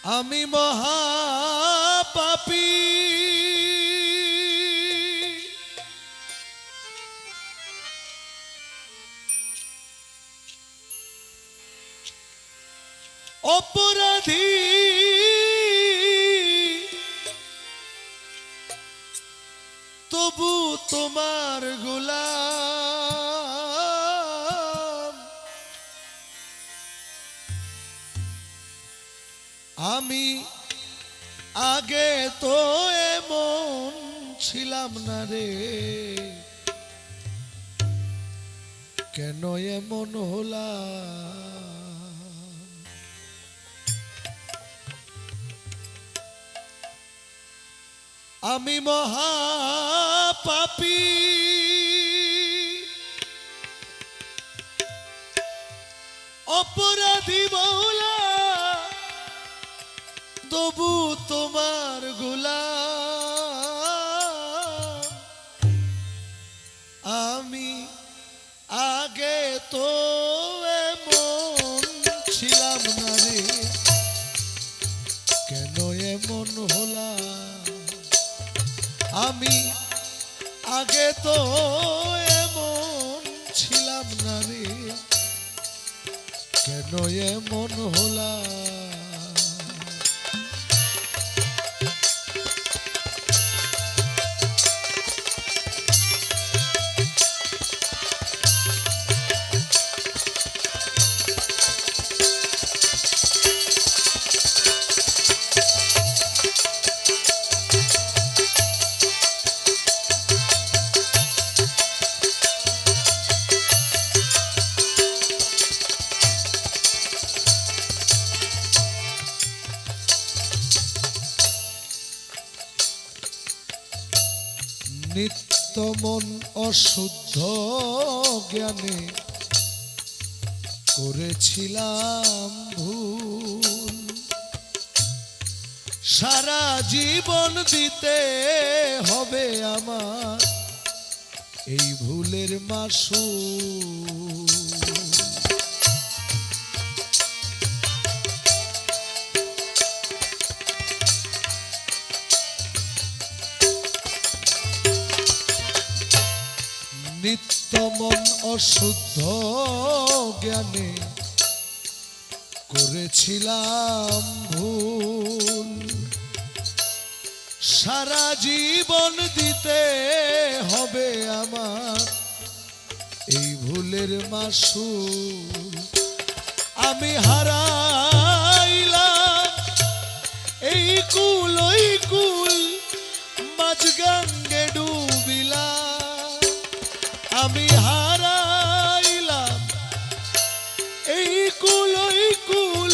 আমি মহাপাপী অপরাধী তবু তোমার গোলাম আমি আগে তো এমন ছিলাম না রে কেন এমন হলাম আমি মহাপাপী অপরাধী মৌলা তবু তোমার গোলাম আমি আগে তো এমন ছিলাম না রে কেন এমন হলাম আমি আগে তো এমন ছিলাম না রে কেন এমন হলাম নিত্য মন অশুদ্ধ জ্ঞানে করেছিলাম ভুল সারা জীবন দিতে হবে আমার এই ভুলের মাসুল নিত্য মন অশুদ্ধ জ্ঞানে করেছিলাম ভুল সারা জীবন দিতে হবে আমার এই ভুলের মাসুল আমি হারাইলাম এই কুল ওই কুল মাঝগঙ্গে ডুবিলাম আমি হারাইলাম এই কুল ওই কুল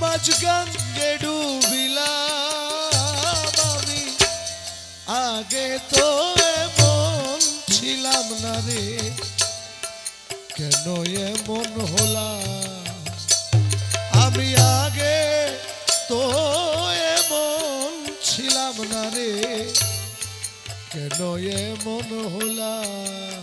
মাঝগঙ্গে ডুবিলাম আমি আগে তো এমন ছিলাম না রে কেন এমন হলাম আমি আগে তো এমন ছিলাম না রে কেন এমন হলাম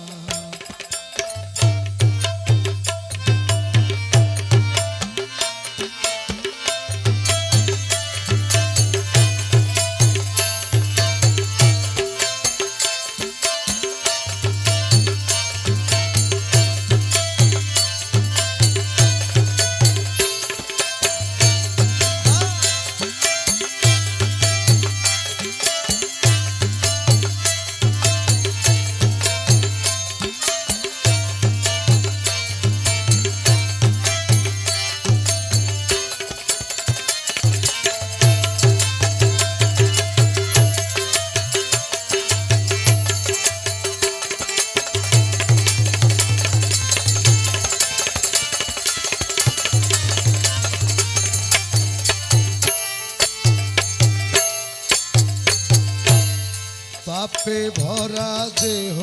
পাপে ভরা দেহ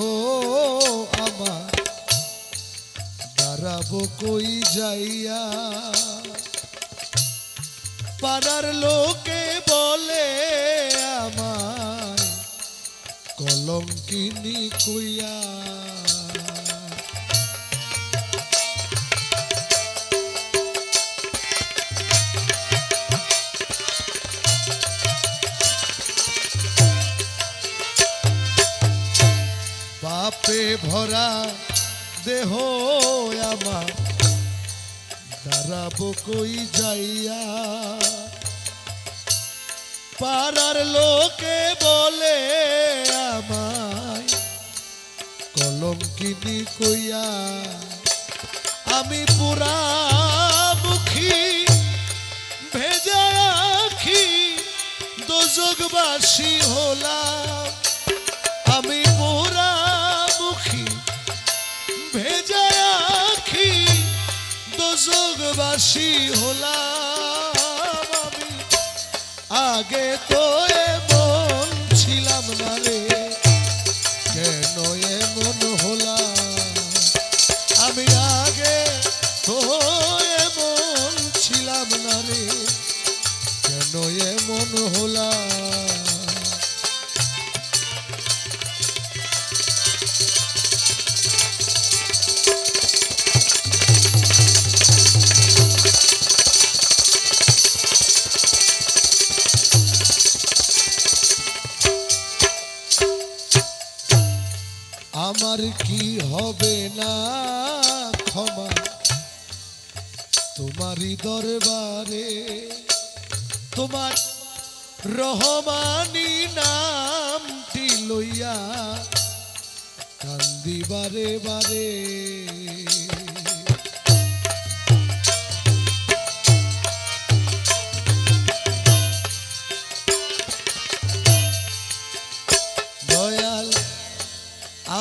আমার দাঁড়াবো কই যাইয়া পাড়ার লোকে বলে আমায় কলঙ্কিনী কইয়া ভরা দেহ আমার দাঁড়াবো কই যাইয়া পাড়ার লোকে বলে আমায় কলঙ্কিনী কইয়া আমি পুরা মুখী ভেজা আখি দোজগবাসী হলাম আমি পুরা মুখী ভেজা আখি দোজগবাসী হলাম আমি আগে তো এমন ছিলাম না রে কেন এমন হলাম আমি আগে তো এমন ছিলাম না রে কেন এমন হলাম আমার কি হবে না ক্ষমা তোমারই দরবারে তোমার রহমানি নামটি লইয়া কান্দি বারে বারে দয়াল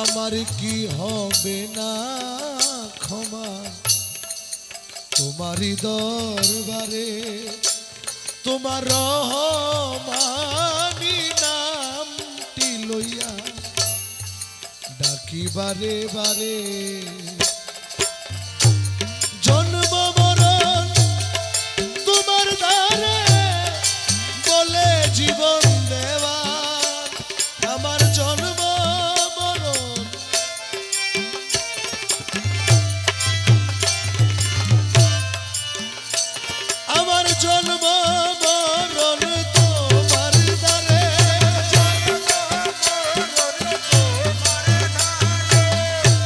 আমার কি হবে না ক্ষমা তোমারই দরবারে তোমার রহমানি নামটি লইয়া ডাকি বারে বারে জন্ম মরণ তোমার দ্বারে বলে জীবন দেওয়া আমার জন্ম মরণ আমার জন্ম মরণ তোমার দ্বারে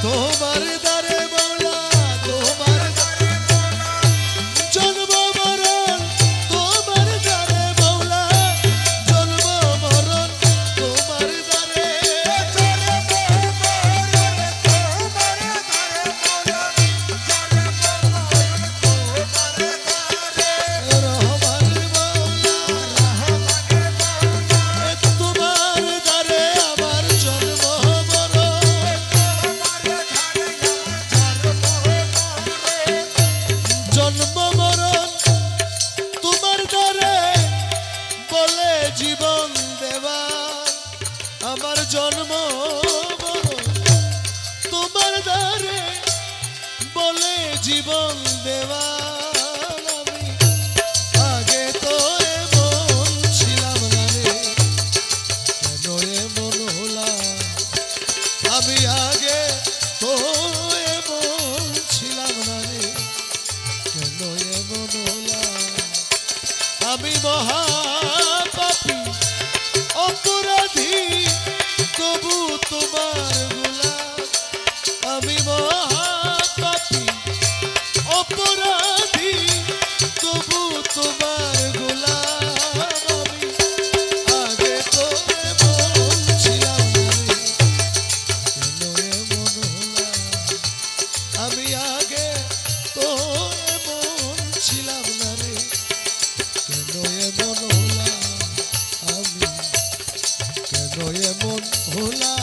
তোমার দ্বারে মৌলা তোমার জন্ম মরণ তোমার দ্বারে মৌলা জন্ম মরণ তোমার দ্বারে জীবন দেবা আমার জন্ম মরণ তোমার দ্বারে বলে জীবন দেবা আমি আগে তো এমন ছিলাম না রে কেন এমন হলাম আমি আগে তো এমন ছিলাম না রে কেন এমন হলাম আমি মহা অপরাধী তবু তোমার গোলাম আমি মহাপাপী অপরাধী তবু তোমার গোলাম আমি আগে তো এমন ছিলাম কেন এমন হলাম আমি আগে তো এমন ছিলাম না রে কেন এমন হলাম আমি কেন এমন হলাম